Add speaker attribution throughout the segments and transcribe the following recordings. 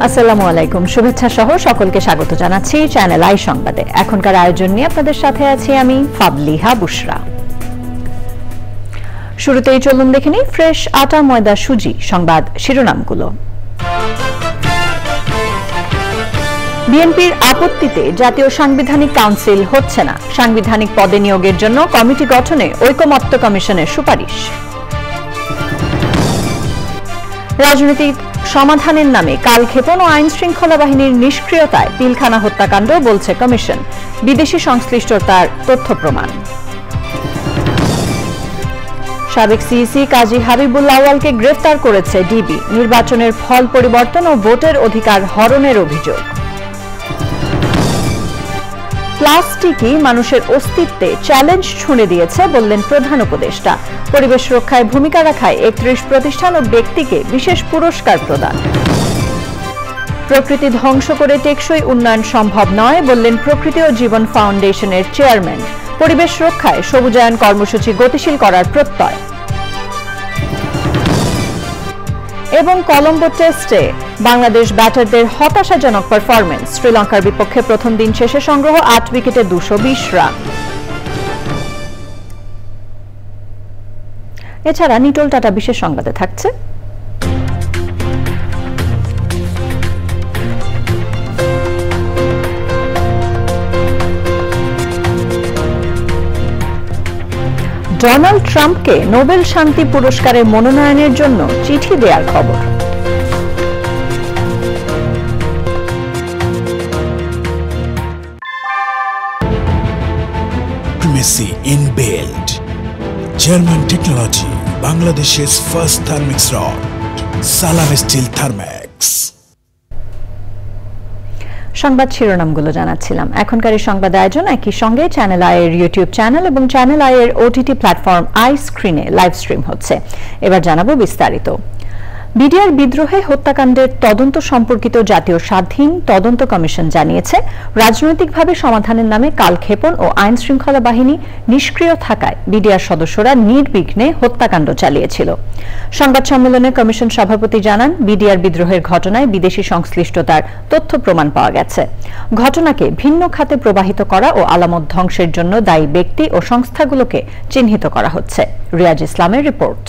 Speaker 1: আসসালামু আলাইকুম, শুভেচ্ছা সহ সকলকে স্বাগত জানাচ্ছি চ্যানেল আই সংবাদে। এখনকার আয়োজন নিয়ে আপনাদের সাথে আছি আমি ফাবলিহা বুশরা। শুরুতেই চলুন দেখে নিই ফ্রেশ আটা ময়দা সুজি সংবাদ শিরোনামগুলো। বিএনপির আপত্তিতে জাতীয় সাংবিধানিক কাউন্সিল হচ্ছে না, সাংবিধানিক পদে নিয়োগের জন্য কমিটি গঠনে ঐকমত্য কমিশনের সুপারিশ। রাজনৈতিক সমাধানের নামে কালক্ষেপণ ও আইন শৃঙ্খলা বাহিনীর নিষ্ক্রিয়তায় পিলখানা হত্যাকাণ্ড বলছে কমিশন, বিদেশি সংশ্লিষ্টতার তথ্য প্রমাণ। সাবেক সিইসি কাজী হাবিবুল্লাহ আউয়ালকে গ্রেফতার করেছে ডিবি, নির্বাচনের ফল পরিবর্তন ও ভোটের অধিকার হরণের অভিযোগ। প্লাস্টিকই মানুষের অস্তিত্বে চ্যালেঞ্জ ছুঁড়ে দিয়েছে বললেন প্রধান উপদেষ্টা। পরিবেশ রক্ষায় ভূমিকা রাখায় ৩১ প্রতিষ্ঠান ও ব্যক্তিকে বিশেষ পুরস্কার প্রদান। প্রকৃতি ধ্বংস করে টেকসই উন্নয়ন সম্ভব নয় বললেন প্রকৃতি ও জীবন ফাউন্ডেশনের চেয়ারম্যান। পরিবেশ রক্ষায় সবুজায়ন কর্মসূচি গতিশীল করার প্রত্যয়। এবং কলম্বো টেস্টে বাংলাদেশ ব্যাটারদের হতাশাজনক পারফরমেন্স, শ্রীলঙ্কার বিপক্ষে প্রথম দিন শেষে সংগ্রহ ৮ উইকেটে ২২০ রান। এছাড়া নিটোল টাটা বিশেষ সংবাদে থাকছে ডোনাল্ড ট্রাম্পকে নোবেল শান্তি পুরস্কারে মনোনয়নের জন্য চিঠি দেওয়ার খবর।
Speaker 2: Primacy inbuilt. German technology, Bangladesh's first thermix rod, Salam Steel Thermax.
Speaker 1: সংবাদ শিরোনামগুলো জানাচ্ছিলাম। এখনকার এই সংবাদ আয়োজন একই সঙ্গে চ্যানেল আই এর ইউটিউব চ্যানেল এবং চ্যানেল আই এর ওটিটি প্ল্যাটফর্ম আই স্ক্রিনে লাইভ স্ট্রিম হচ্ছে। এবার জানাবো বিস্তারিত। বিডিআর বিদ্রোহে হত্যাকাণ্ডের তদন্ত সম্পর্কিত জাতীয় স্বাধীন তদন্ত কমিশন জানিয়েছে, রাজনৈতিকভাবে সমাধানের নামে কালক্ষেপণ ও আইন শৃঙ্খলা বাহিনী নিষ্ক্রিয় থাকায় বিডিআর সদস্যরা নির্বিঘ্নে হত্যাকাণ্ড চালিয়েছিল। সংবাদ সম্মেলনে কমিশন সভাপতি জানান, বিডিআর বিদ্রোহের ঘটনায় বিদেশি সংশ্লিষ্টতার তথ্য প্রমাণ পাওয়া গেছে। ঘটনাকে ভিন্ন খাতে প্রবাহিত করা ও আলামত ধ্বংসের জন্য দায়ী ব্যক্তি ও সংস্থাগুলোকে চিহ্নিত করা হচ্ছে। রিয়াজ ইসলামের রিপোর্ট।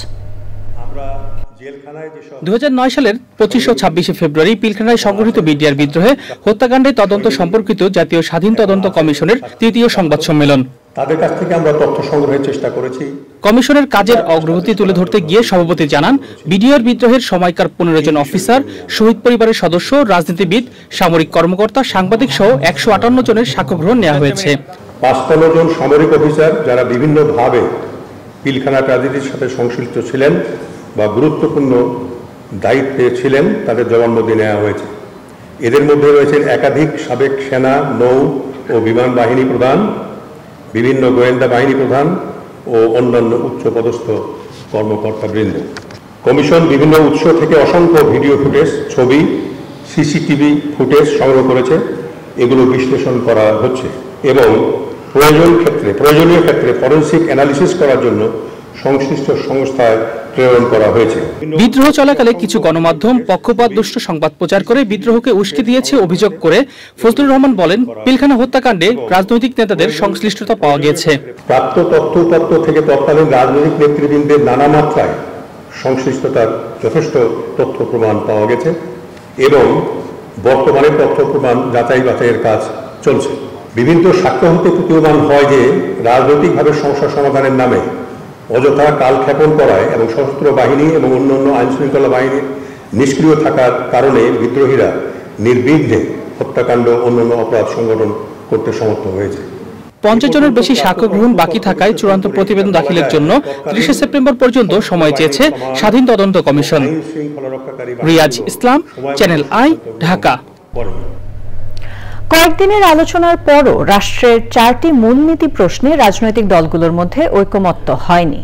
Speaker 3: 2009 সালের 25 ও 26 ফেব্রুয়ারি পিলখানায় সংঘটিত বিডিআর বিদ্রোহে হত্যাকাণ্ডের তদন্ত সম্পর্কিত জাতীয় স্বাধীন তদন্ত কমিশনের তৃতীয় সংবাদ সম্মেলন।
Speaker 4: তাদের কাছ থেকে আমরা তথ্য সংগ্রহের চেষ্টা করেছি।
Speaker 3: কমিশনের কাজের অগ্রগতি তুলে ধরতে গিয়ে সভাপতি জানান, বিডিআর বিদ্রোহের সময়কার 15 জন অফিসার, শহীদ পরিবারের সদস্য, রাজনীতিবিদ, সামরিক কর্মকর্তা, সাংবাদিক সহ 158 জনের সাক্ষ্য গ্রহণ নেওয়া হয়েছে।
Speaker 4: 55 জন সামরিক অফিসার যারা বিভিন্নভাবে পিলখানা ট্র্যাজেডির সাথে সংশ্লিষ্ট ছিলেন বা গুরুত্বপূর্ণ দায়িত্বে ছিলেন, তাদের জবানবন্দি নেওয়া হয়েছে। এদের মধ্যে রয়েছেন একাধিক সাবেক সেনা, নৌ ও বিমান বাহিনী প্রধান, বিভিন্ন গোয়েন্দা বাহিনী প্রধান ও অন্যান্য উচ্চপদস্থ কর্মকর্তাবৃন্দ। কমিশন বিভিন্ন উৎস থেকে অসংখ্য ভিডিও ফুটেজ, ছবি, সিসিটিভি ফুটেজ সংগ্রহ করেছে। এগুলো বিশ্লেষণ করা হচ্ছে এবং প্রয়োজনীয় ক্ষেত্রে ফরেনসিক অ্যানালিসিস করার জন্য সংশ্লিষ্ট সংস্থায় প্রেরণ করা হয়েছে।
Speaker 3: বিদ্রোহ চলাকালে কিছু গণমাধ্যম পক্ষপাতদুষ্ট সংবাদ প্রচার করে বিদ্রোহকে উস্কে দিয়েছে অভিযোগ করে ফজলুর রহমান বলেন, পিলখানা হত্যাকাণ্ডে রাজনৈতিক নেতাদের সংশ্লিষ্টতা পাওয়া গেছে।
Speaker 4: প্রাপ্ত তথ্যপত্র থেকে তৎকালীন রাজনৈতিক নেতৃবৃন্দের নানা মাত্রায় সংশ্লিষ্টতার যথেষ্ট তথ্য প্রমাণ পাওয়া গেছে এবং বর্তমানে তথ্য প্রমাণ যাচাই বাছাইয়ের কাজ চলছে। বিভিন্ন সাক্ষ্য হতে প্রতীয়মান হয় যে রাজনৈতিকভাবে সমস্যা সমাধানের নামে অযথা কালক্ষেপণ করায় এবং সশস্ত্র বাহিনী এবং অন্যান্য আইন শৃঙ্খলা বাহিনীর নিষ্ক্রিয় থাকার কারণে বিদ্রোহীরা নির্বিঘ্নে হত্যাকাণ্ড অন্যান্য অপরাধ সংগঠন করতে সমর্থ হয়েছে।
Speaker 3: 50 জনের বেশি সাক্ষ্য গ্রহণ বাকি থাকায় চূড়ান্ত প্রতিবেদন দাখিলের জন্য 30 সেপ্টেম্বর পর্যন্ত সময় চেয়েছে স্বাধীন তদন্ত commission. Riaz Islam, channel I, Dhaka.
Speaker 1: কয়েকদিনের আলোচনার পরও রাষ্ট্রের 4টি মূলনীতি প্রশ্নে রাজনৈতিক দলগুলোর মধ্যে ঐকমত্য হয়নি।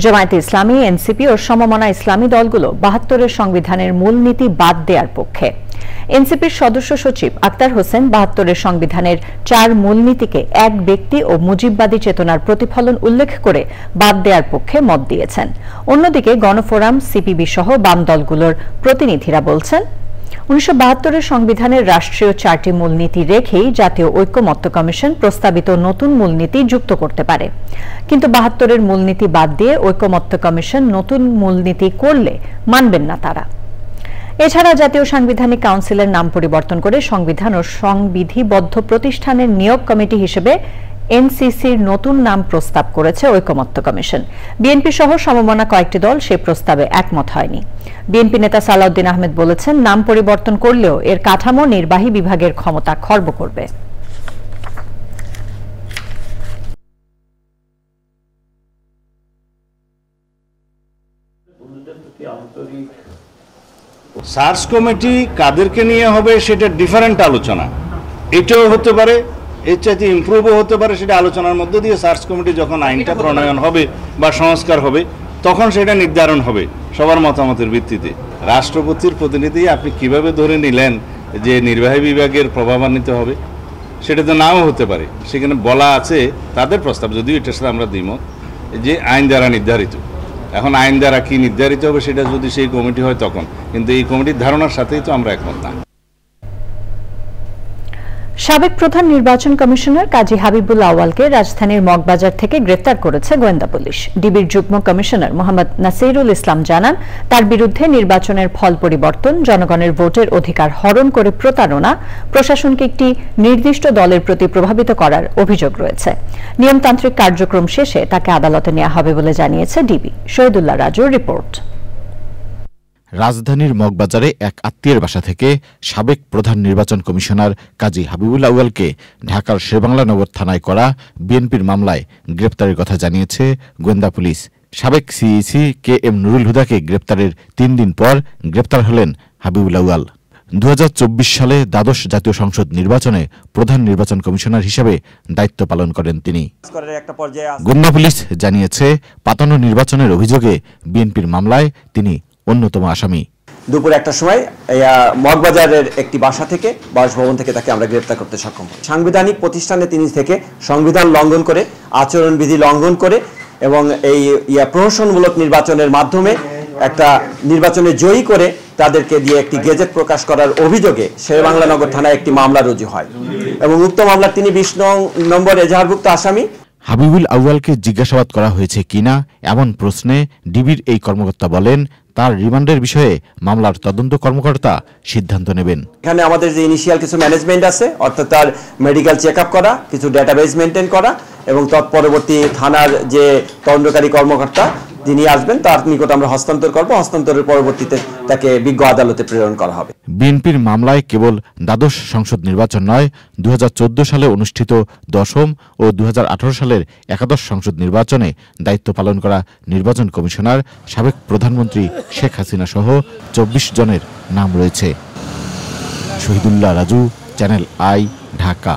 Speaker 1: জামায়াতে ইসলামী, এনসিপি ও সমমনা ইসলামী দলগুলো 72-এর সংবিধানের মূলনীতি বাদ দেওয়ার পক্ষে। এনসিপির সদস্য সচিব আক্তার হোসেন 72-এর সংবিধানের 4 মূলনীতিকে এক ব্যক্তি ও মুজিববাদী চেতনার প্রতিফলন উল্লেখ করে বাদ দেওয়ার পক্ষে মত দিয়েছেন। অন্যদিকে গণফোরাম, সিপিবি সহ বাম দলগুলোর প্রতিনিধিরা বলছেন, 1972 সংবিধানের রাষ্ট্রীয় 4টি মূলনীতি রেখেই জাতীয় ঐকমত্য কমিশন প্রস্তাবিত নতুন মূলনীতি যুক্ত করতে পারে, কিন্তু 72 মূলনীতি বাদ দিয়ে ঐকমত্য কমিশন নতুন মূলনীতি করলে মানবেন না তারা। এছাড়া জাতীয় সাংবিধানিক কাউন্সিলের নাম পরিবর্তন করে সংবিধান ও সংবিধিবদ্ধ প্রতিষ্ঠানের নিয়োগ কমিটি হিসেবে এনসিসির নতুন নাম প্রস্তাব করেছে ঐকমত্য কমিশন। বিএনপি সহ সমমনা কয়েকটি দল সেই প্রস্তাবে একমত হয়নি। বিএনপি নেতা সালাউদ্দিন আহমেদ বলেছেন, নাম পরিবর্তন করলেও এর কাঠামো নির্বাহী বিভাগের ক্ষমতা খর্ব করবে।
Speaker 5: সার্চ কমিটি কাদেরকে নিয়ে হবে সেটা ডিফারেন্ট আলোচনা, এটাও হতে পারে, এর চাইতে ইমপ্রুভও হতে পারে। সেটা আলোচনার মধ্য দিয়ে সার্চ কমিটি যখন আইনটা প্রণয়ন হবে বা সংস্কার হবে তখন সেটা নির্ধারণ হবে সবার মতামতের ভিত্তিতে। রাষ্ট্রপতির প্রতিনিধি আপনি কিভাবে ধরে নিলেন যে নির্বাহী বিভাগের প্রভাবান্বিত হবে? সেটা তো নাও হতে পারে। সেখানে বলা আছে তাদের প্রস্তাব, যদিও এটার সাথে আমরা দ্বিমত, যে আইন দ্বারা নির্ধারিত। এখন আইন দ্বারা কি নির্ধারিত হবে সেটা যদি সেই কমিটি হয় তখন, কিন্তু এই কমিটির ধারণার সাথেই তো আমরা একমত না।
Speaker 1: সাবেক প্রধান নির্বাচন কমিশনার কাজী হাবিবুল আউয়ালকে রাজধানীর মগবাজার থেকে গ্রেফতার করেছে গোয়েন্দা পুলিশ। ডিবির যুগ্ম কমিশনার মোহাম্মদ নাসিরুল ইসলাম জানান, তার বিরুদ্ধে নির্বাচনের ফল পরিবর্তন, জনগণের ভোটের অধিকার হরণ করে প্রতারণা, প্রশাসনকে একটি নির্দিষ্ট দলের প্রতি প্রভাবিত করার অভিযোগ রয়েছে। নিয়মতান্ত্রিক কার্যক্রম শেষে তাকে আদালতে নেওয়া হবে বলে জানিয়েছে ডিবি। শহীদুল্লাহ রাজুর রিপোর্ট।
Speaker 6: রাজধানীর মগবাজারে এক আত্মীয়ের বাসা থেকে সাবেক প্রধান নির্বাচন কমিশনার কাজী হাবিবুল আউয়ালকে ঢাকার শেরেবাংলা নগর থানায় করা বিএনপির মামলায় গ্রেপ্তারের কথা জানিয়েছে গোয়েন্দা পুলিশ। সাবেক সিইসি কে এম নুরুল হুদাকে গ্রেপ্তারের 3 দিন পর গ্রেপ্তার হলেন হাবিবুল আউয়াল। 2024 সালে দ্বাদশ জাতীয় সংসদ নির্বাচনে প্রধান নির্বাচন কমিশনার হিসেবে দায়িত্ব পালন করেন তিনি। গোয়েন্দা পুলিশ জানিয়েছে, পাতানো নির্বাচনের অভিযোগে বিএনপির মামলায় তিনি অন্যতম আসামি।
Speaker 7: দুপুর 1টার সময় মগবাজারের একটি বাসা থেকে, বাসভবন থেকে তাকে আমরা গ্রেপ্তার করতে সক্ষম হই। সাংবিধানিক প্রতিষ্ঠানে তিনি থেকে সংবিধান লঙ্ঘন করে, আচরণবিধি লঙ্ঘন করে এবং এই প্রহসনমূলক নির্বাচনের মাধ্যমে একটা নির্বাচনে জয়ী করে তাদেরকে দিয়ে একটি গেজেট প্রকাশ করার অভিযোগে শেরেবাংলা নগর থানায় একটি মামলা রুজু হয় এবং উক্ত মামলার তিনি 20 নম্বর এজাহারভুক্ত আসামি।
Speaker 6: হাবিবুল আউয়ালকে জিজ্ঞাসাবাদ করা হয়েছে কিনা এমন প্রশ্নে ডিবির এই কর্মকর্তা বলেন, তার রিমান্ডের বিষয়ে মামলার তদন্ত কর্মকর্তা সিদ্ধান্ত নেবেন।
Speaker 7: এখানে আমাদের যে ইনিশিয়াল কিছু ম্যানেজমেন্ট আছে, অর্থাৎ তার মেডিকেল চেকআপ করা, কিছু ডেটাবেস মেনটেন করা এবং তৎপরবর্তী থানার যে তদন্তকারী কর্মকর্তা যিনি আসবেন তার নিকট আমরা হস্তান্তর করব। হস্তান্তরের পরবর্তীতে তাকে বিজ্ঞ আদালতে প্রেরণ করা হবে।
Speaker 6: বিএনপির মামলায় কেবল দ্বাদশ সংসদ নির্বাচন নয়, 2014 সালে অনুষ্ঠিত 10ম ও 2018 সালের একাদশ সংসদ নির্বাচনে দায়িত্ব পালন করা নির্বাচন কমিশনার সাবেক প্রধানমন্ত্রী শেখ হাসিনা সহ 24 জনের নাম রয়েছে। Shahidullah Raju, channel I, Dhaka.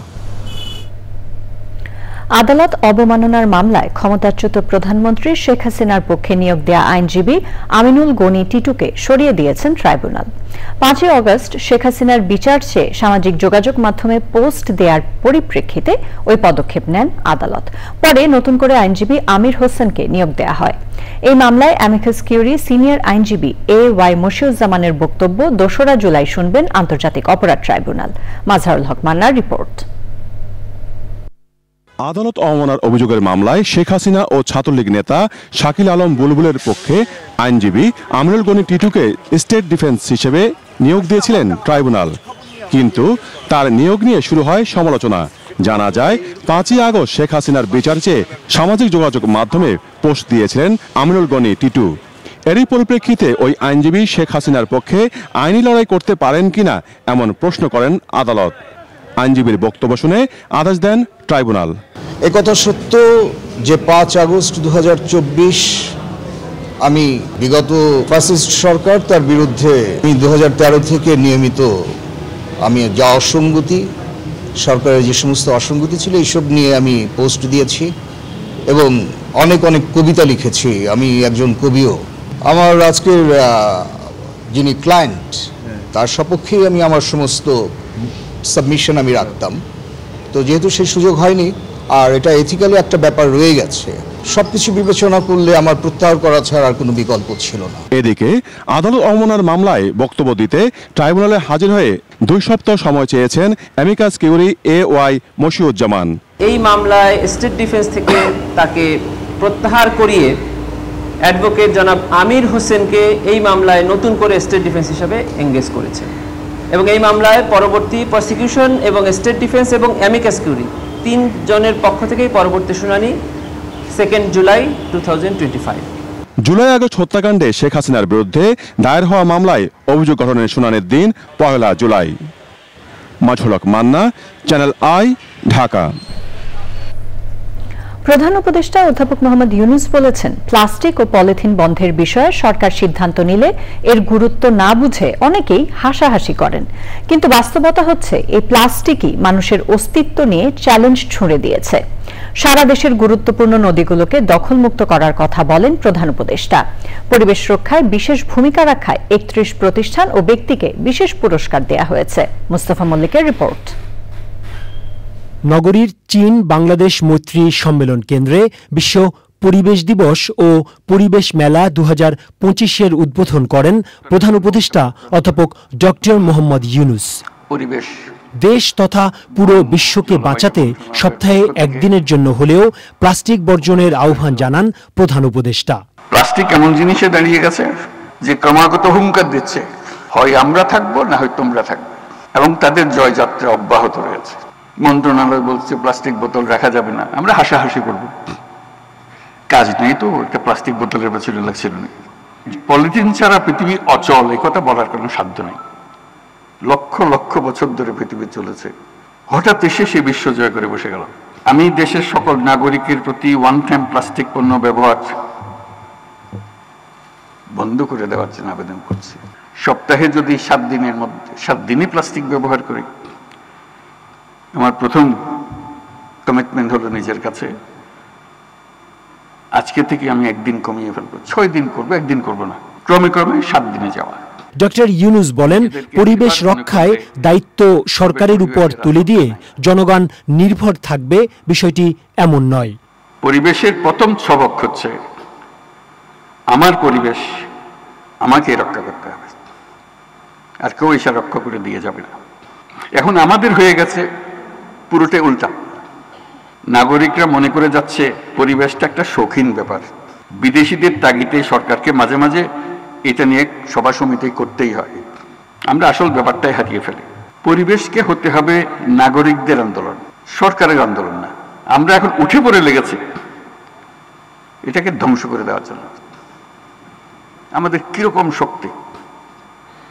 Speaker 1: আদালত অবমাননার মামলায় ক্ষমতাচ্যুত প্রধানমন্ত্রী শেখ হাসিনার পক্ষে নিয়োগ দেয়া আইনজীবী আমিনুল গনি টিটুকে সরিয়ে দিয়েছেন ট্রাইব্যুনাল। 5 আগস্ট শেখ হাসিনার বিচার চেয়ে সামাজিক যোগাযোগ মাধ্যমে পোস্ট দেওয়ার পরিপ্রেক্ষিতে ওই পদক্ষেপ নেন আদালত। পরে নতুন করে আইনজীবী আমির হোসেনকে নিয়োগ দেওয়া হয়। এই মামলায় অ্যামিকাস কিউরি সিনিয়র আইনজীবী A.Y. মশিউজ্জামানের বক্তব্য 2রা জুলাই শুনবেন আন্তর্জাতিক অপরাধ ট্রাইব্যুনাল। মাজহারুল হক মান্নার রিপোর্ট।
Speaker 8: আদালত অবমাননার অভিযোগের মামলায় শেখ হাসিনা ও ছাত্রলীগ নেতা শাকিল আলম বুলবুলের পক্ষে আইনজীবী আমিনুল গনি টিটুকে স্টেট ডিফেন্স হিসেবে নিয়োগ দিয়েছিলেন ট্রাইব্যুনাল, কিন্তু তার নিয়োগ নিয়ে শুরু হয় সমালোচনা। জানা যায় 5 আগস্ট শেখ হাসিনার বিচার চেয়ে সামাজিক যোগাযোগ মাধ্যমে পোস্ট দিয়েছিলেন আমিনুল গনি টিটু। এরই পরিপ্রেক্ষিতে ওই আইনজীবী শেখ হাসিনার পক্ষে আইনি লড়াই করতে পারেন কিনা এমন প্রশ্ন করেন আদালত। আইনজীবীর বক্তব্য শুনে আদেশ দেন ট্রাইব্যুনাল।
Speaker 9: একথা সত্য যে 5 আগস্ট 2024 আমি বিগত ফ্যাসিস্ট সরকার তার বিরুদ্ধে 2013 থেকে নিয়মিত আমি যা অসঙ্গতি, সরকারের যে সমস্ত অসঙ্গতি ছিল এইসব নিয়ে আমি পোস্ট দিয়েছি এবং অনেক কবিতা লিখেছি। আমি একজন কবিও। আমার আজকের যিনি ক্লায়েন্ট তার সপক্ষেই আমি আমার সমস্ত সাবমিশন আমি রাখতাম। তো যেহেতু সেই সুযোগ হয়নি, আর এটা এথিক্যালি একটা ব্যাপার রয়ে গেছে। সবকিছু বিবেচনা করলে আমার প্রত্যাহার করা ছাড়া আর কোনো বিকল্প ছিল না।
Speaker 8: এদিকে আদালত অবমাননার মামলায় বক্তব্য দিতে ট্রাইব্যুনালে হাজির হয়ে 2 সপ্তাহ সময় চেয়েছেন অ্যামিকাস কিউরি AY মশিউজ্জামান।
Speaker 10: এই মামলায় স্টেট ডিফেন্স থেকে তাকে প্রত্যাহার করিয়ে অ্যাডভোকেট জনাব আমির হোসেনকে এই মামলায় নতুন করে স্টেট ডিফেন্স হিসাবে এঙ্গেজ করেছে এবং এই মামলায় পরবর্তী প্রসিকিউশন এবং স্টেট ডিফেন্স এবং অ্যামিকাস কিউরি 3 জনের পক্ষ থেকেই পরবর্তী শুনানি 2 জুলাই 2025।
Speaker 8: জুলাই আগস্ট হত্যাকাণ্ডে শেখ হাসিনার বিরুদ্ধে দায়ের হওয়া মামলায় অভিযোগ গঠনের শুনানির দিন 1 জুলাই। মাজহুল হক মান্না, চ্যানেল আই, ঢাকা।
Speaker 1: প্রধান উপদেষ্টা অধ্যাপক মোহাম্মদ ইউনূস বলেছেন, প্লাস্টিক ও পলিথিন বন্ধের বিষয়ে সরকার সিদ্ধান্ত নিলে এর গুরুত্ব না বুঝে অনেকেই হাসাহাসি করেন, কিন্তু বাস্তবতা হচ্ছে এই প্লাস্টিকই মানুষের অস্তিত্ব নিয়ে চ্যালেঞ্জ ছুঁড়ে দিয়েছে। সারা দেশের গুরুত্বপূর্ণ নদীগুলোকে দখলমুক্ত করার কথা বলেন প্রধান উপদেষ্টা। পরিবেশ রক্ষায় বিশেষ ভূমিকা রাখায় 31 প্রতিষ্ঠান ও ব্যক্তিকে বিশেষ পুরস্কার দেয়া হয়েছে। মুস্তাফা মল্লিকের রিপোর্ট।
Speaker 11: নগরীর চীন বাংলাদেশ মৈত্রী সম্মেলন কেন্দ্রে বিশ্ব পরিবেশ দিবস ও পরিবেশ মেলা 2025-এর উদ্বোধন করেন প্রধান উপদেষ্টা অধ্যাপক ডক্টর মোহাম্মদ ইউনূস।
Speaker 12: পরিবেশ
Speaker 11: দেশ তথা পুরো বিশ্বকে বাঁচাতে সপ্তাহে একদিনের জন্য হলেও প্লাস্টিক বর্জনের আহ্বান জানান প্রধান উপদেষ্টা।
Speaker 12: প্লাস্টিক এমন জিনিসে দাঁড়িয়ে গেছে যে ক্রমাগত হুঙ্কার দিচ্ছে, হয় আমরা থাকবো না হয় তোমরা থাকবে, এবং তাদের জয়যাত্রা অব্যাহত রয়েছে। মন্ত্রণালয় বলছে প্লাস্টিক বোতল রাখা যাবে না, আমরা হাসাহাসি করব, কাজ নেই তো একটা প্লাস্টিক বোতলের পেছনে লাগছিল না। পলিথিন ছাড়া পৃথিবী অচল, এই কথা বলার কোনো সাধ্য নেই। লক্ষ লক্ষ বছর ধরে পৃথিবী চলেছে, হঠাৎ এসে সে বিশ্ব জয় করে বসে গেল। আমি দেশের সকল নাগরিকের প্রতি ওয়ান টাইম প্লাস্টিক পণ্য ব্যবহার বন্ধ করে দেওয়ার জন্য আবেদন করছি। সপ্তাহে যদি 7 দিনের মধ্যে 7 দিনই প্লাস্টিক ব্যবহার করি, আমার প্রথম কমিটমেন্ট হলো নিজের কাছে, আজকে থেকে আমি 1 দিন কমিয়ে ফেলবো, 6 দিন করবো, 1 দিন করবো না, ক্রমে ক্রমে 7 দিনে যাওয়া।
Speaker 11: ডক্টর ইউনূস বলেন, পরিবেশ রক্ষায় দায়িত্ব সরকারের উপর তুলে দিয়ে জনগণ নির্ভর থাকবে, বিষয়টি এমন নয়।
Speaker 12: পরিবেশের প্রথম সবক হচ্ছে আমার পরিবেশ আমাকে রক্ষা করতে হবে, আর কেউ এসে রক্ষা করে দিয়ে যাবে না। এখন আমাদের হয়ে গেছে পুরোটাই উল্টা। নাগরিকরা মনে করে যাচ্ছে পরিবেশটা একটা শৌখিন ব্যাপার, বিদেশিদের তাগিদে সরকারকে মাঝে মাঝে এটা নিয়ে সভা সমিতি করতেই হয়। আমরা আসল ব্যাপারটাই হারিয়ে ফেলি। পরিবেশকে হতে হবে নাগরিকদের আন্দোলন, সরকারের আন্দোলন না। আমরা এখন উঠে পড়ে লেগেছি এটাকে ধ্বংস করে দেওয়ার জন্য। আমাদের কিরকম শক্তি,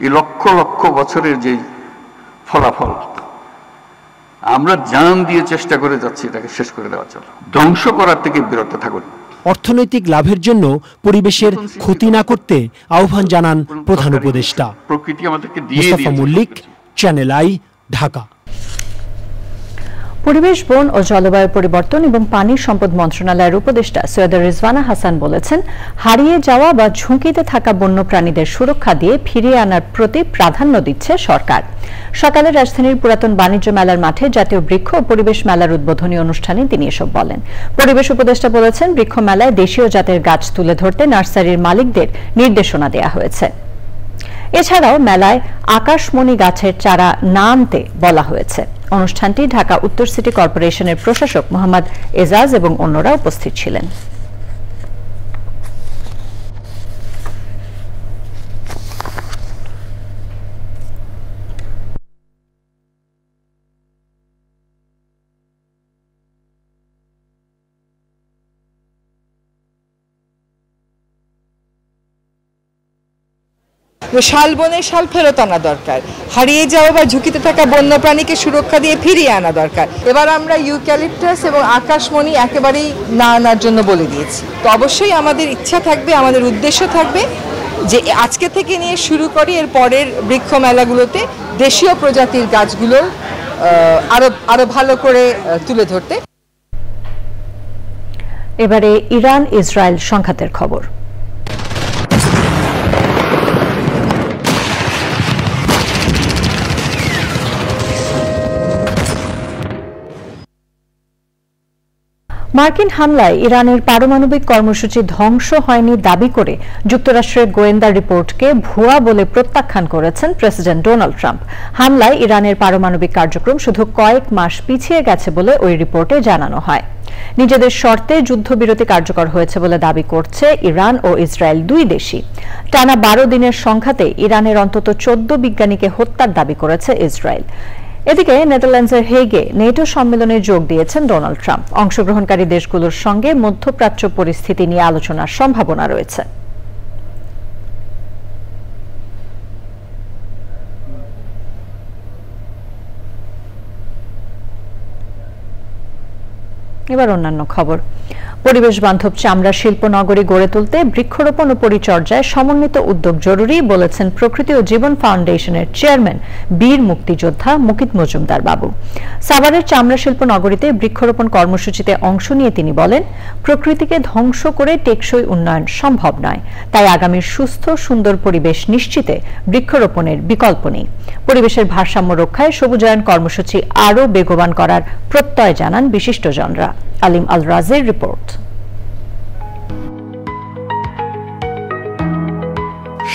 Speaker 12: এই লক্ষ লক্ষ বছরের যে ফলাফল, আমরা জান দিয়ে চেষ্টা করে যাচ্ছি এটাকে শেষ করে দেওয়ার জন্য। ধ্বংস করার থেকে বিরত থাকুন।
Speaker 11: অর্থনৈতিক লাভের জন্য পরিবেশের ক্ষতি না করতে আহ্বান জানান প্রধান উপদেষ্টা।
Speaker 12: প্রকৃতি আমাদেরকে দিয়ে
Speaker 11: মুস্তাফা মল্লিক, চ্যানেল আই, ঢাকা।
Speaker 1: পরিবেশ, বন ও জলবায়ু পরিবর্তন এবং পানি সম্পদ মন্ত্রণালয়ের উপদেষ্টা সৈয়দা রিজওয়ানা হাসান বলেছেন, হারিয়ে যাওয়া বা ঝুঁকিতে থাকা বন্যপ্রাণীদের সুরক্ষা দিয়ে ফিরিয়ে আনার প্রতি প্রাধান্য দিচ্ছে সরকার। সকালে রাজধানীর পুরাতন বাণিজ্য মেলার মাঠে জাতীয় বৃক্ষ ও পরিবেশ মেলার উদ্বোধনী অনুষ্ঠানে তিনি এসব বলেন। পরিবেশ উপদেষ্টা বলেছেন, বৃক্ষ মেলায় দেশীয় জাতের গাছ তুলে ধরতে নার্সারির মালিকদের নির্দেশনা দেওয়া হয়েছে। এছাড়াও মেলায় আকাশমণি গাছের চারা না আনতে বলা হয়েছে। অনুষ্ঠানটি ঢাকা উত্তর সিটি কর্পোরেশনের প্রশাসক মোহাম্মদ এজাজ এবং অন্যরা উপস্থিত ছিলেন।
Speaker 13: শালবনে শাল ফেরত আনা দরকার, হারিয়ে যাওয়া বা ঝুঁকিতে থাকা বন্যপ্রাণীকে সুরক্ষা দিয়ে ফিরিয়ে আনা দরকার। এবার আমরা ইউক্যালিপটাস এবং আকাশমণি একেবারেই না আনার জন্য বলে দিয়েছি। তো অবশ্যই আমাদের ইচ্ছা থাকবে, আমাদের উদ্দেশ্য থাকবে যে আজকে থেকে নিয়ে শুরু করি এর পরের বৃক্ষ মেলাগুলোতে দেশীয় প্রজাতির গাছগুলোর আরো ভালো করে তুলে ধরতে।
Speaker 1: এবারে ইরান ইসরায়েল সংঘাতের খবর। মার্কিন হামলায় ইরানের পারমাণবিক কর্মসূচি ধ্বংস হয়নি দাবি করে যুক্তরাষ্ট্রের গোয়েন্দা রিপোর্টকে ভুয়া বলে প্রত্যাখ্যান করেছেন প্রেসিডেন্ট ডোনাল্ড ট্রাম্প। হামলায় ইরানের পারমাণবিক কার্যক্রম শুধু কয়েক মাস পিছিয়ে গেছে বলে ওই রিপোর্টে জানানো হয়। নিজেদের শর্তে যুদ্ধবিরতি কার্যকর হয়েছে বলে দাবি করছে ইরান ও ইসরায়েল দুই দেশই। টানা 12 দিনের সংঘাতে ইরানের অন্তত 14 বিজ্ঞানীকে হত্যার দাবি করেছে ইসরায়েল। এদিকে নেদারল্যান্ডসের হেগে নেটো সম্মেলনে যোগ দিয়েছেন ডোনাল্ড ট্রাম্প। অংশগ্রহণকারী দেশগুলোর সঙ্গে মধ্যপ্রাচ্য পরিস্থিতি নিয়ে আলোচনার সম্ভাবনা রয়েছে। এবার অন্যান্য খবর। পরিবেশ বান্ধব চামড়া শিল্প নগরী গড়ে তুলতে বৃক্ষরোপণ ও পরিচর্যায় সমন্বিত উদ্যোগ জরুরি বলেছেন প্রকৃতি ও জীবন ফাউন্ডেশনের চেয়ারম্যান বীর মুক্তিযোদ্ধা মুকিত মজুমদার বাবু। সাভারের চামড়া শিল্প নগরীতে বৃক্ষরোপণ কর্মসূচিতে অংশ নিয়ে তিনি বলেন, প্রকৃতিকে ধ্বংস করে টেকসই উন্নয়ন সম্ভব নয়, তাই আগামীর সুস্থ সুন্দর পরিবেশ নিশ্চিতে বৃক্ষরোপণের বিকল্প নেই। পরিবেশের ভারসাম্য রক্ষায় সবুজায়ন কর্মসূচি আরও বেগবান করার প্রত্যয় জানান বিশিষ্টজনরা। আলিম আল রাজের রিপোর্ট।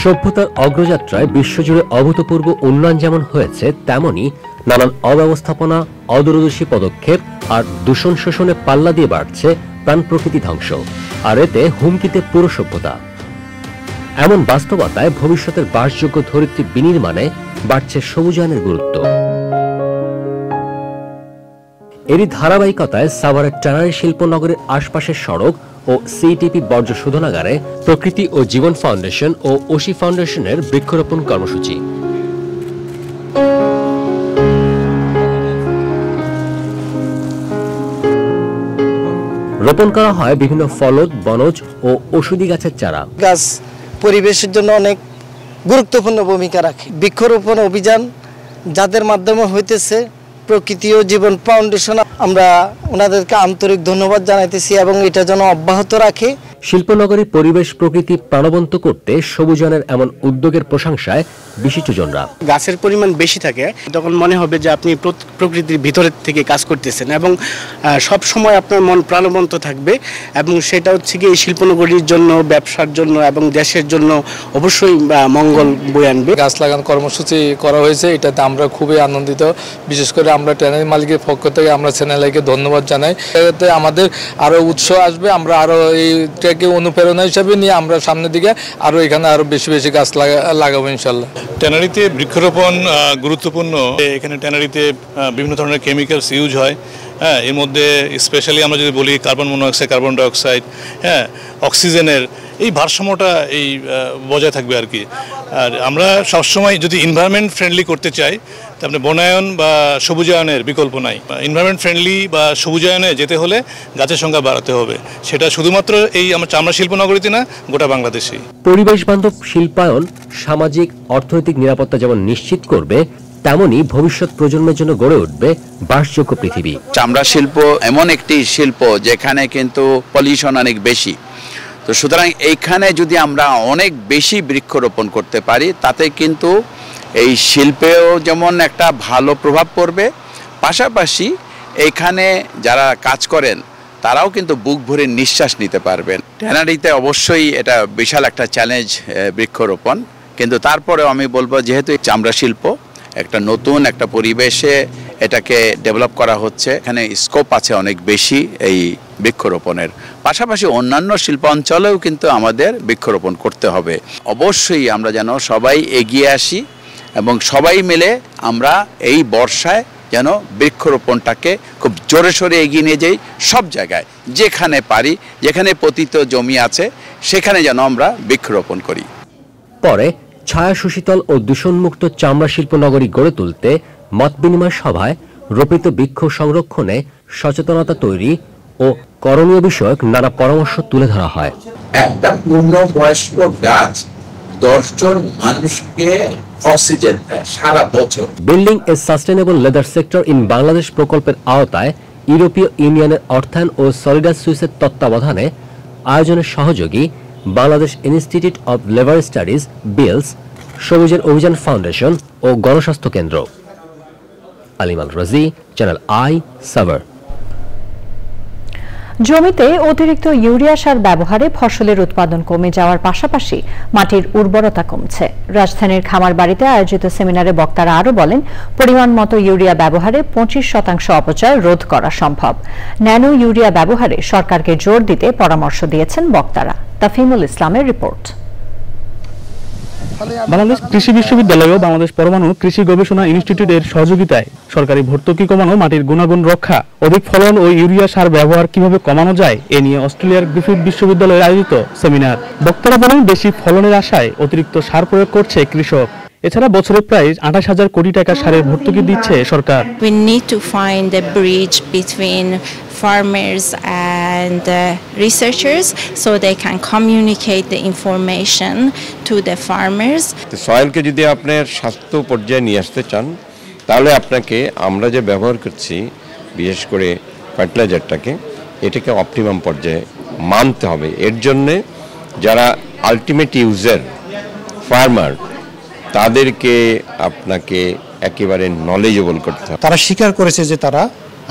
Speaker 14: সভ্যতার অগ্রযাত্রায় বিশ্বজুড়ে অভূতপূর্ব উন্নয়ন যেমন হয়েছে, তেমনি নানান অব্যবস্থাপনা, অদূরদর্শী পদক্ষেপ আর দূষণ শোষণে পাল্লা দিয়ে বাড়ছে প্রাণ প্রকৃতি ধ্বংস, আর এতে হুমকিতে পুরো সভ্যতা। এমন বাস্তবতায় ভবিষ্যতের বাসযোগ্য ধরিত্রী বিনির্মাণে বাড়ছে সবুজায়নের গুরুত্ব। এরই ধারাবাহিকতায় সাভারের ট্যানারি শিল্পনগরের আশপাশের সড়ক ও সিটিপি বর্জ্য শোধনাগারে প্রকৃতি ও জীবন ফাউন্ডেশন ও ওশি ফাউন্ডেশনের বৃক্ষরোপণ কর্মসূচি। রোপণ করা হয় বিভিন্ন ফলদ, বনজ ও ঔষধি গাছের চারা।
Speaker 15: গাছ পরিবেশের জন্য অনেক গুরুত্বপূর্ণ ভূমিকা রাখে। বৃক্ষরোপণ অভিযান যাদের মাধ্যমে হইতেছে প্রকৃতি ও জীবন ফাউন্ডেশন, আমরা ওনাদেরকে আন্তরিক ধন্যবাদ জানাইতেছি এবং এটা যেন অব্যাহত রাখে।
Speaker 14: শিল্পনগরীর পরিবেশ প্রকৃতি প্রাণবন্ত করতে সবুজায়নের এমন উদ্যোগের প্রশংসায় বিশিষ্টজনরা।
Speaker 16: গাছের পরিমাণ বেশি থাকে তখন মনে হবে যে আপনি প্রকৃতির ভিতরের থেকে কাজ করতেছেন এবং সব সময় আপনার মন প্রাণবন্ত থাকবে, এবং সেটা হচ্ছে কি এই শিল্পনগরীর জন্য, ব্যবসার জন্য এবং দেশের জন্য অবশ্যই মঙ্গল বয়ে আনবে।
Speaker 17: গাছ লাগান কর্মসূচি করা হয়েছে, এটাতে আমরা খুবই আনন্দিত। বিশেষ করে আমরা ট্যানারি মালিকের পক্ষ থেকে আমরা চ্যানেলকে ধন্যবাদ জানাই। এতে আমাদের আরো উৎসাহ আসবে, আমরা আরো এইটাকে অনুপ্রেরণা হিসাবে নিয়ে আমরা সামনের দিকে আরো এখানে আরো বেশি বেশি গাছ লাগাবো ইনশাল্লাহ।
Speaker 18: ট্যানারিতে বৃক্ষরোপণ গুরুত্বপূর্ণ। এখানে ট্যানারিতে বিভিন্ন ধরনের কেমিক্যালস ইউজ হয়। হ্যাঁ, এর মধ্যে স্পেশালি আমরা যদি বলি কার্বন মনোক্সাইড, কার্বন ডাইঅক্সাইড, হ্যাঁ, অক্সিজেনের এই ভারসাম্যটা এই বজায় থাকবে আর কি। আর আমরা সবসময় যদি এনভায়রনমেন্ট ফ্রেন্ডলি করতে চাই, তারপরে বনায়ন বা সবুজায়নের বিকল্প নাই। এনভায়রনমেন্ট ফ্রেন্ডলি বা সবুজায়নে যেতে হলে গাছের সংখ্যা বাড়াতে হবে। সেটা শুধুমাত্র এই আমার চামড়া শিল্পনগরীতে না, গোটা বাংলাদেশেই।
Speaker 14: পরিবেশ বান্ধব শিল্পায়ন সামাজিক অর্থনৈতিক নিরাপত্তা যেমন নিশ্চিত করবে, তেমনি ভবিষ্যৎ প্রজন্মের জন্য গড়ে উঠবে বাসযোগ্য পৃথিবী।
Speaker 19: চামড়া শিল্প এমন একটি শিল্প যেখানে কিন্তু পলিউশন অনেক বেশি, তো সুতরাং এইখানে যদি আমরা অনেক বেশি বৃক্ষরোপণ করতে পারি, তাতে কিন্তু এই শিল্পেও যেমন একটা ভালো প্রভাব পড়বে, পাশাপাশি এইখানে যারা কাজ করেন তারাও কিন্তু বুক ভরে নিঃশ্বাস নিতে পারবেন। ট্যানারিতে অবশ্যই এটা বিশাল একটা চ্যালেঞ্জ বৃক্ষরোপণ, কিন্তু তারপরেও আমি বলবো যেহেতু চামড়া শিল্প একটা নতুন একটা পরিবেশে এটাকে ডেভেলপ করা হচ্ছে, এখানে স্কোপ আছে অনেক বেশি এই বৃক্ষরোপণের। পাশাপাশি অন্যান্য শিল্পাঞ্চলেও কিন্তু আমাদের বৃক্ষরোপণ করতে হবে। অবশ্যই আমরা যেন সবাই এগিয়ে আসি এবং সবাই মিলে আমরা এই বর্ষায় যেন বৃক্ষরোপণটাকে খুব জোরে সোরে এগিয়ে নিয়ে যাই। সব জায়গায় যেখানে পারি, যেখানে পতিত জমি আছে, সেখানে যেন আমরা বৃক্ষরোপণ করি।
Speaker 14: পরে ছায়া সুশীতল ও দূষণমুক্ত চামড়া শিল্পনগরী গড়ে তুলতে মত বিনিময় সভায় রোপিত বৃক্ষ সংরক্ষণে সচেতনতা তৈরি ও করণীয় বিষয়ক নানা পরামর্শ তুলে ধরা হয়।
Speaker 20: একটা পূর্ণবয়স্ক গাছ 10 জন মানুষকে অক্সিজেন দেয় সারা বছর।
Speaker 14: Building a sustainable leather sector in Bangladesh প্রকল্পের আওতায় ইউরোপীয় ইউনিয়নের অর্থায়ন ও সলিডাস সুইসের তত্ত্বাবধানে আয়োজনের সহযোগী Bangladesh institute of labour studies, BILS, সবুজের অভিযান ফাউন্ডেশন ও গণস্বাস্থ্য কেন্দ্র। আলিম আল রাজি, চ্যানেল আই, সাভার।
Speaker 1: জমিতে অতিরিক্ত ইউরিয়া সার ব্যবহারে ফসলের উৎপাদন কমে যাওয়ার পাশাপাশি মাটির উর্বরতা কমছে। রাজধানীর খামারবাড়িতে আয়োজিত সেমিনারে বক্তারা আরও বলেন, পরিমাণ মতো ইউরিয়া ব্যবহারে 25% অপচয় রোধ করা সম্ভব। ন্যানো ইউরিয়া ব্যবহারে সরকারকে জোর দিতে পরামর্শ দিয়েছেন বক্তারা। তাফিমুল ইসলামের রিপোর্ট।
Speaker 3: বাংলাদেশ কৃষি বিশ্ববিদ্যালয় ও বাংলাদেশ পরমাণু কৃষি গবেষণা ইনস্টিটিউটের সহযোগিতায় সরকারি ভর্তুকি কমানো, মাটির গুণাগুণ রক্ষা, অধিক ফলন ও ইউরিয়া সার ব্যবহার কিভাবে কমানো যায় এ নিয়ে অস্ট্রেলিয়ার গ্রিফিথ বিশ্ববিদ্যালয়ে আয়োজিত সেমিনার। বক্তারা বলেন, বেশি ফলনের আশায় অতিরিক্ত সার প্রয়োগ করছে কৃষক। এছাড়া বছরে প্রায় 28,000 কোটি টাকা সারের ভর্তুকি দিচ্ছে সরকার।
Speaker 21: We need to find a bridge between farmers and researchers so they can communicate the information to the farmers.
Speaker 22: সয়েলকে যদি আপনার স্বাস্থ্য পর্যায়ে নিয়ে আসতে চান তাহলে আপনাকে আমরা যে ব্যবহার করছি বিশেষ করে ফার্টিলাইজারটাকে এটাকে অপটিমাম পর্যায়ে মানতে হবে। এর জন্যে যারা আলটিমেট ইউজার ফার্মার তাদেরকে আপনাকে একেবারে নলেজেবল করতে হবে।
Speaker 23: তারা স্বীকার করেছে যে তারা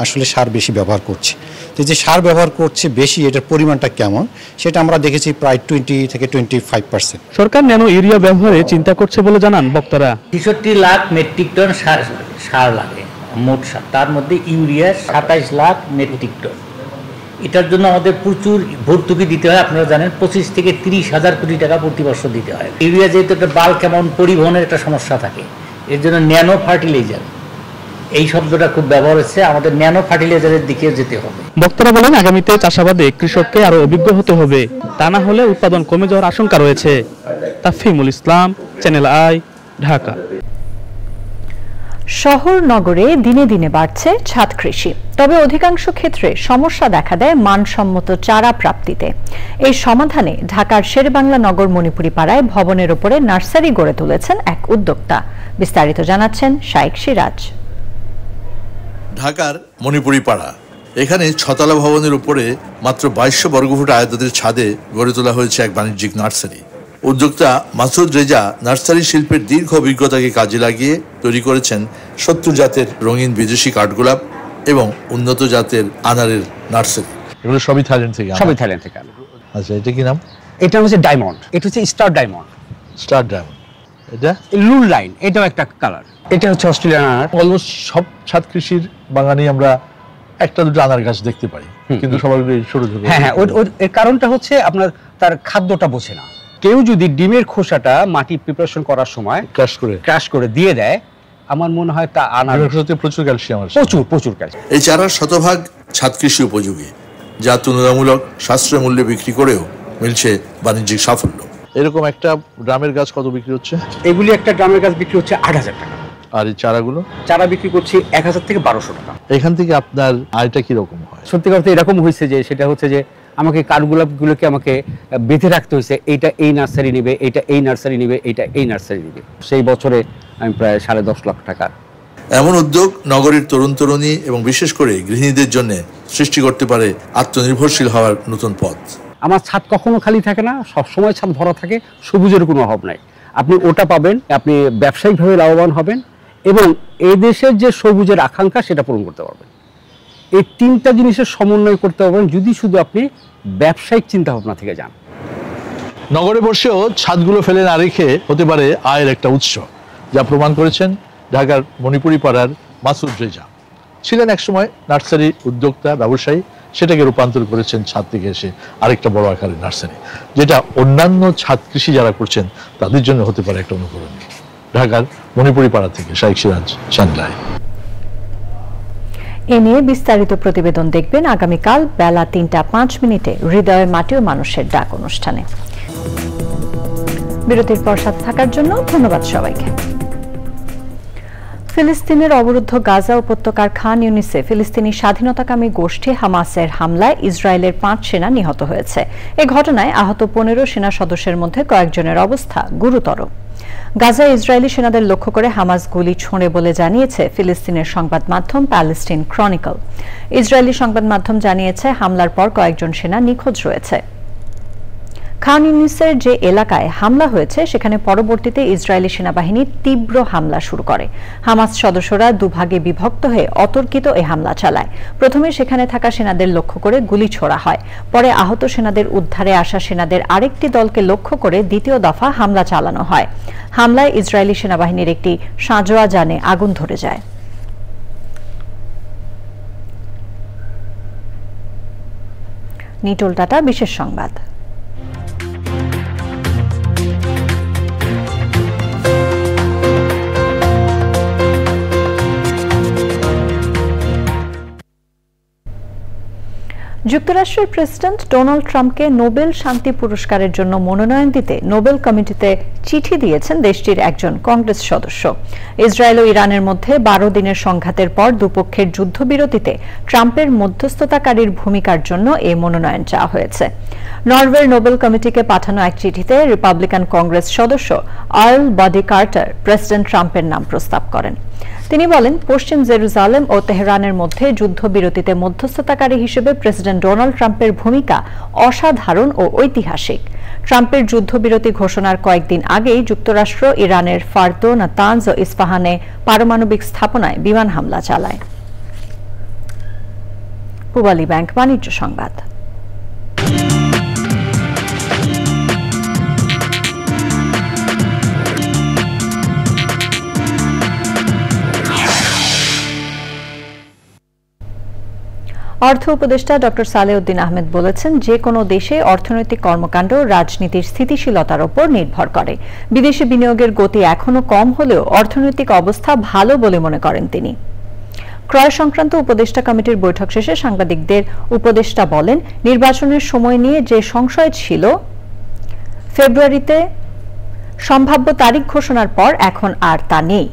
Speaker 23: আসলে সার বেশি ব্যবহার করছে। তো যে সার ব্যবহার করছে বেশি, এটার পরিমাণটা কেমন সেটা আমরা দেখেছি প্রায় 20 থেকে 25%।
Speaker 3: সরকার ন্যানো ইউরিয়া ব্যবহারে চিন্তা করছে বলে জানান বক্তারা।
Speaker 24: 63 লাখ মেট্রিক টন সার লাগে মোট সার, তার মধ্যে ইউরিয়া 27 লাখ মেট্রিক টন। এটার জন্য আমাদের প্রচুর ভর্তুকি দিতে হয়। আপনারা জানেন 25 থেকে 30,000 কোটি টাকা প্রতি বছর দিতে হয়। ইউরিয়া যেহেতু একটা বাল্ক অ্যামাউন্ট, পরিবহনের একটা সমস্যা থাকে, এর জন্য ন্যানো ফার্টিলাইজার এই শব্দটা খুব ব্যবহার হচ্ছে। আমাদের ন্যানো ফার্টিলাইজারের দিকে যেতে হবে।
Speaker 3: বক্তারা বলেন, আগামীতে চাষাবাদে কৃষককে আরো অভিজ্ঞ হতে হবে, তা না হলে উৎপাদন কমে যাওয়ার আশঙ্কা রয়েছে। তাফিমুল ইসলাম, চ্যানেল আই, ঢাকা।
Speaker 1: শহর নগরে দিনে দিনে বাড়ছে ছাদ কৃষি, তবে অধিকাংশ ক্ষেত্রে সমস্যা দেখা দেয় মানসম্মত চারা প্রাপ্তিতে। এই সমাধানে ঢাকার শেরেবাংলা নগর মণিপুরি পাড়ায় ভবনের উপরে নার্সারি গড়ে তুলেছেন এক উদ্যোক্তা। বিস্তারিত জানাচ্ছেন শাইখ সিরাজ।
Speaker 25: ঢাকার মণিপুরি পাড়া, এখানে ছতলা ভবনের উপরে মাত্র 2200 বর্গফুট আয়তনের ছাদে গড়ে তোলা হয়েছে এক বাণিজ্যিক নার্সারি। উদ্যোক্তা মাসুদ রেজা নার্সারি শিল্পের দীর্ঘ অভিজ্ঞতাকে কাজে লাগিয়ে তৈরি করেছেন 70 জাতের রঙিন বিদেশি কাঠগোলাপ এবং উন্নত জাতের আনারের নার্সারি।
Speaker 26: এগুলো সবই থাইল্যান্ড থেকে?
Speaker 27: সবই থাইল্যান্ড থেকে।
Speaker 26: আচ্ছা, এটা কি নাম?
Speaker 27: এটা হচ্ছে ডায়মন্ড, এটা হচ্ছে স্টার ডায়মন্ড।
Speaker 26: Star diamond. এটা
Speaker 27: লুল লাইন, এটাও একটা কালার। এটা হচ্ছে অস্ট্রেলিয়ান আনার।
Speaker 26: অলমোস্ট সব ছাদ কৃষির বাগানে আমরা একটা দুটো আনার গাছ দেখতে পাই, কিন্তু সবার ছোট ছোট।
Speaker 27: হ্যাঁ, এর কারণটা হচ্ছে আপনার তার খাদ্যটা বোঝে না। কেউ যদি ডিমের খোসাটা মাটি প্রিপারেশন করার সময় ক্রাশ করে দিয়ে দেয়, আমার মনে হয় তা আনার
Speaker 26: প্রচুর ক্যালসিয়াম আছে,
Speaker 27: প্রচুর ক্যালসিয়াম।
Speaker 25: এই চারার শতভাগ ছাদ কৃষি উপযোগী, যা তুলনামূলক সাশ্রয় মূল্যে বিক্রি করেও মিলছে বাণিজ্যিক সাফল্য।
Speaker 26: এরকম একটা ড্রামের গাছ কত বিক্রি হচ্ছে?
Speaker 27: এগুলি একটা ড্রামের গাছ বিক্রি হচ্ছে 8,000 টাকা।
Speaker 26: আর এই চারাগুলো?
Speaker 27: চারা বিক্রি করছি 1000 থেকে 1200 টাকা।
Speaker 26: এখান থেকে আপনার আয়টা কিরকম হয়?
Speaker 27: সত্যি কথা এরকম হয়েছে যে সেটা হচ্ছে যে আমাকে কাঠগোলাপগুলোকে আমাকে বেঁধে রাখতে হয়েছে, এইটা এই নার্সারি নেবে, এইটা এই নার্সারি নেবে, এইটা এই নার্সারি নেবে। সেই বছরে আমি প্রায় 10.5 লাখ টাকা।
Speaker 25: এমন উদ্যোগ নগরীর তরুণ তরুণী এবং বিশেষ করে গৃহিণীদের জন্য সৃষ্টি করতে পারে আত্মনির্ভরশীল হওয়ার নতুন পথ।
Speaker 27: আমার ছাদ কখনো খালি থাকে না, সবসময় ছাদ ভরা থাকে, সবুজের কোনো অভাব নাই। আপনি ওটা পাবেন, আপনি ব্যবসায়িকভাবে লাভবান হবেন এবং এই দেশের যে সবুজের আকাঙ্ক্ষা সেটা পূরণ করতে পারবেন। এই তিনটা জিনিসের সমন্বয় করতে পারবেন যদি শুধু আপনি ব্যবসায়িক চিন্তা ভাবনা থেকে যান।
Speaker 26: নগরে বসেও ছাদগুলো ফেলে না রেখে হতে পারে আয়ের একটা উৎস, যা প্রমাণ করেছেন ঢাকার মণিপুরি পাড়ার মাসুদ রেজা। ছিলেন একসময় নার্সারি উদ্যোক্তা, ব্যবসায়ী, সেটাকে রূপান্তর করেছেন ছাদ থেকে এসে আরেকটা বড় আকারের নার্সারি, যেটা অন্যান্য ছাদ কৃষি যারা করছেন তাদের জন্য হতে পারে একটা অনুকরণ। ঢাকার মণিপুরি পাড়া থেকে শাইখ সিরাজ, চ্যানেল আই।
Speaker 1: এ নিয়ে বিস্তারিত প্রতিবেদন দেখবেন আগামীকাল বেলা 3:05 হৃদয়ের মাটি ও মানুষের ডাক অনুষ্ঠানে। বিরতির পর সাথে থাকার জন্য ধন্যবাদ সবাইকে। ফিলিস্তিনের অবরুদ্ধ গাজা উপত্যকার খান ইউনিসে ফিলিস্তিনি স্বাধীনতাকামী গোষ্ঠী হামাসের হামলায় ইসরায়েলের 5 সেনা নিহত হয়েছে। এ ঘটনায় আহত 15 সেনা সদস্যের মধ্যে কয়েকজনের অবস্থা গুরুতর। গাজায় ইসরায়েলি সেনাদের লক্ষ্য করে হামাস গুলি ছোঁড়ে বলে জানিয়েছে ফিলিস্তিনের সংবাদ মাধ্যম প্যালেস্টাইন ক্রনিকল। ইসরায়েলি সংবাদ মাধ্যম জানিয়েছে হামলার পর কয়েকজন সেনা নিখোঁজ রয়েছে। খান ইউনিসের যে এলাকায় হামলা হয়েছে সেখানে পরবর্তীতে ইসরায়েলি সেনাবাহিনী তীব্র হামলা শুরু করে। হামাস সদস্যরা দুভাগে বিভক্ত হয়ে অতর্কিত এই হামলা চালায়। প্রথমে সেখানে থাকা সেনাদের লক্ষ্য করে গুলি ছোড়া হয়, পরে আহত সেনাদের উদ্ধারে আসা সেনাদের আরেকটি দলকে লক্ষ্য করে দ্বিতীয় দফা হামলা চালানো হয়। হামলায় ইসরায়েলি সেনাবাহিনীর একটি সাঁজোয়া যানে আগুন ধরে যায়। নিটোল টাটা বিশেষ সংবাদ। যুক্তরাষ্ট্রের প্রেসিডেন্ট ডোনাল্ড ট্রাম্পকে নোবেল শান্তি পুরস্কারের জন্য মনোনয়ন দিতে নোবেল কমিটিতে চিঠি দিয়েছেন দেশটির একজন কংগ্রেস সদস্য। ইসরায়েল ও ইরানের মধ্যে 12 দিনের সংঘাতের পর দুপক্ষের যুদ্ধবিরতিতে ট্রাম্পের মধ্যস্থতাকারীর ভূমিকার জন্য এই মনোনয়ন চাওয়া হয়েছে। নরওয়ের নোবেল কমিটিকে পাঠানো এক চিঠিতে রিপাবলিকান কংগ্রেস সদস্য আর্ল বডি কার্টার প্রেসিডেন্ট ট্রাম্পের নাম প্রস্তাব করেন। তিনি বলেন, পশ্চিম জেরুজালেম ও তেহরানের মধ্যে যুদ্ধবিরতিতে মধ্যস্থতাকারী হিসেবে প্রেসিডেন্ট ডোনাল্ড ট্রাম্পের ভূমিকা অসাধারণ ও ঐতিহাসিক। ট্রাম্পের যুদ্ধবিরতি ঘোষণার কয়েকদিন আগেই যুক্তরাষ্ট্র ইরানের ফার্দো, নাতানজ ও ইস্পাহানে পারমাণবিক স্থাপনায় বিমান হামলা চালায়। পূবালী ব্যাংক বাণিজ্য সংবাদ। অর্থ উপদেষ্টা ডক্টর সালেউদ্দিন আহমেদ বলেছেন, যে কোনো দেশে অর্থনৈতিক কর্মকাণ্ড রাজনীতির স্থিতিশীলতার উপর নির্ভর করে। বিদেশি বিনিয়োগের গতি এখনো কম হলেও অর্থনৈতিক অবস্থা ভালো বলে মনে করেন তিনি। ক্রয় সংক্রান্ত উপদেষ্টা কমিটির বৈঠক শেষে সাংবাদিকদের উপদেষ্টা বলেন, নির্বাচনের সময় নিয়ে যে সংশয় ছিল, ফেব্রুয়ারিতে সম্ভাব্য তারিখ ঘোষণার পর এখন আর তা নেই।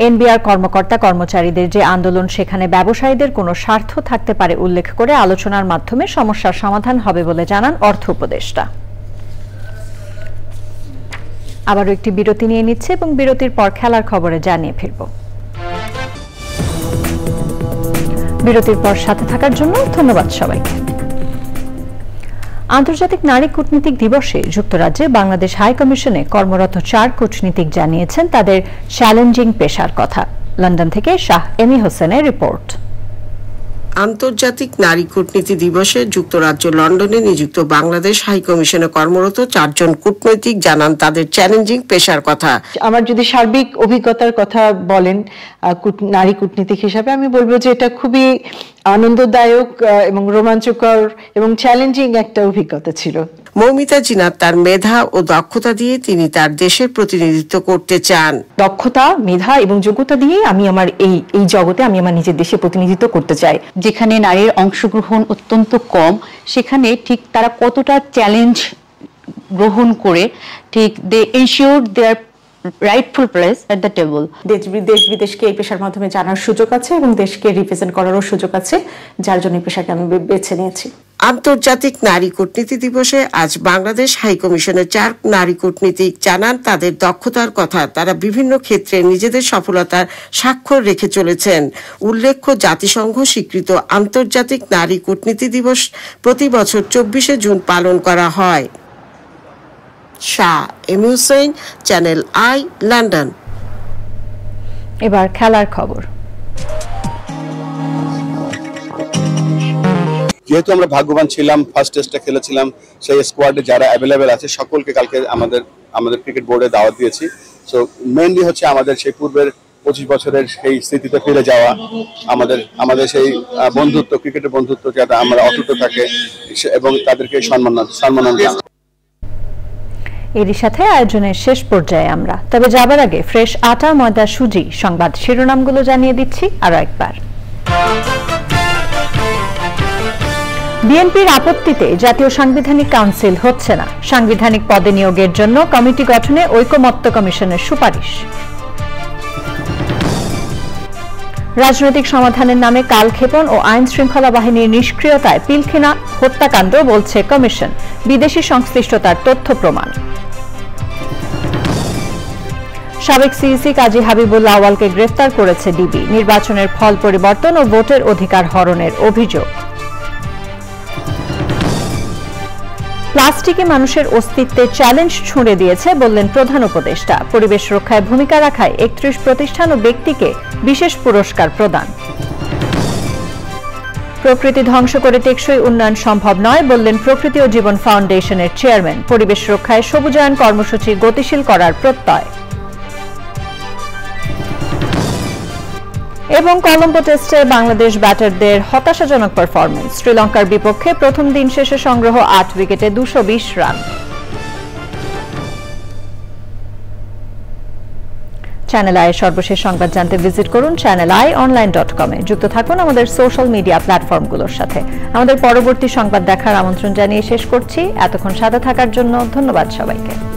Speaker 1: এনবিআর কর্মকর্তা কর্মচারীদের যে আন্দোলন, সেখানে ব্যবসায়ীদের কোনো স্বার্থ থাকতে পারে উল্লেখ করে আলোচনার মাধ্যমে সমস্যার সমাধান হবে বলে জানান অর্থ উপদেষ্টা। আবারও একটি বিরতি নিয়ে নিচ্ছে এবং বিরতির পর খেলার খবরে জানিয়ে ফিরব। বিরতির পর সাথে থাকার জন্য ধন্যবাদ সবাইকে। আন্তর্জাতিক নারী কূটনীতিক দিবসে যুক্তরাজ্যে বাংলাদেশ হাই কমিশনে কর্মরত 4 কূটনীতিক জানিয়েছেন তাদের চ্যালেঞ্জিং পেশার কথা। লন্ডন থেকে শাহ এমি হোসেনের রিপোর্ট।
Speaker 2: আন্তর্জাতিক নারী কূটনীতি দিবসে যুক্তরাজ্য লন্ডনে নিযুক্ত বাংলাদেশ হাই কমিশনে কর্মরত 4 জন কূটনৈতিক জানান তাদের চ্যালেঞ্জিং পেশার কথা।
Speaker 4: আমার যদি সার্বিক অভিজ্ঞতার কথা বলেন নারী কূটনীতিক হিসাবে, আমি বলবো যে এটা খুবই আনন্দদায়ক এবং রোমাঞ্চকর এবং চ্যালেঞ্জিং একটা অভিজ্ঞতা ছিল।
Speaker 2: মৌমিতা জিনাত তার মেধা ও দক্ষতা দিয়ে তিনি তার দেশের প্রতিনিধিত্ব করতে চান।
Speaker 5: দক্ষতা, মেধা এবং যোগ্যতা দিয়ে আমি আমার এই জগতে আমি আমার নিজের দেশে প্রতিনিধিত্ব করতে চাই। যেখানে নারীর অংশগ্রহণ অত্যন্ত কম, সেখানে ঠিক তারা কতটা চ্যালেঞ্জ গ্রহণ করে ঠিক they ensure their rightful place at the table. দেশ বিদেশকে এই পেশার মাধ্যমে জানার সুযোগ আছে এবং দেশকে রিপ্রেজেন্ট করারও সুযোগ আছে, যার জন্য এই পেশাকে আমি বেছে নিয়েছি।
Speaker 2: আন্তর্জাতিক নারী কূটনীতি দিবসে আজ বাংলাদেশ হাই কমিশনের 4 নারী কূটনীতিক জানান তাদের দক্ষতার কথা। তারা বিভিন্ন ক্ষেত্রে নিজেদের সফলতার স্বাক্ষর রেখে চলেছেন। উল্লেখ্য, জাতিসংঘ স্বীকৃত আন্তর্জাতিক নারী কূটনীতি দিবস প্রতি বছর 24শে জুন পালন করা হয়। শাহ এমি হোসেন, চ্যানেল আই, লন্ডন।
Speaker 1: এবার খেলার খবর।
Speaker 6: যেহেতু আমরা ভাগ্যবান ছিলাম, ফার্স্ট টেস্টটা খেলেছিলাম, সেই স্কোয়াডে যারা অ্যাভেলেবেল আছে সকলকে কালকে আমাদের ক্রিকেট বোর্ডে দাওয়াত দিয়েছি। সো মেইনলি হচ্ছে আমাদের সেই পূর্বের 25 বছরের সেই স্মৃতিতে ফিরে যাওয়া, আমাদের সেই বন্ধুত্ব, ক্রিকেটের বন্ধুত্ব যাতে আমরা অটুট থাকে এবং তাদেরকে সম্মান জানাই।
Speaker 1: এরই সাথে আয়োজনের শেষ পর্যায়ে আমরা, তবে যাবার আগে ফ্রেশ আটা, ময়দা, সুজি সংবাদ শিরোনামগুলো জানিয়ে দিচ্ছি আরো একবার। বিএনপির আপত্তিতে জাতীয় সাংবিধানিক কাউন্সিল হচ্ছে না। সাংবিধানিক পদে নিয়োগের জন্য কমিটি গঠনে ঐকমত্য কমিশনের সুপারিশ। রাজনৈতিক সমাধানের নামে কালক্ষেপণ ও আইন শৃঙ্খলা বাহিনীর নিষ্ক্রিয়তায় পিলখানা হত্যাকাণ্ড বলছে কমিশন। বিদেশি সংশ্লিষ্টতার তথ্য প্রমাণ। সাবেক সিইসি কাজী হাবিবুল্লাহ আওয়ালকে গ্রেফতার করেছে ডিবি। নির্বাচনের ফল পরিবর্তন ও ভোটের অধিকার হরণের অভিযোগ। প্লাস্টিকে মানুষের অস্তিত্বের চ্যালেঞ্জ ছুঁড়ে দিয়েছে বললেন প্রধান উপদেষ্টা। পরিবেশ রক্ষায় ভূমিকা রাখায় ৩১ প্রতিষ্ঠান ও ব্যক্তিকে বিশেষ পুরস্কার প্রদান। প্রকৃতি ধ্বংস করে টেকসই উন্নয়ন সম্ভব নয় বললেন প্রকৃতি ও জীবন ফাউন্ডেশনের চেয়ারম্যান। পরিবেশ রক্ষায় সবুজায়ন কর্মসূচি গতিশীল করার প্রত্যয়। এবং কলম্বো টেস্টে বাংলাদেশ ব্যাটারদের হতাশাজনক পারফরম্যান্স। শ্রীলঙ্কার বিপক্ষে প্রথম দিন শেষে সংগ্রহ ৮ উইকেটে ২২০ রান। চ্যানেল আই সর্বশেষ সংবাদ জানতে ভিজিট করুন channelionline.com এ। যুক্ত থাকুন আমাদের সোশ্যাল মিডিয়া প্ল্যাটফর্মগুলোর সাথে। আমাদের পরবর্তী সংবাদ দেখার আমন্ত্রণ জানিয়ে শেষ করছি। এতক্ষণ সাথে থাকার জন্য ধন্যবাদ সবাইকে।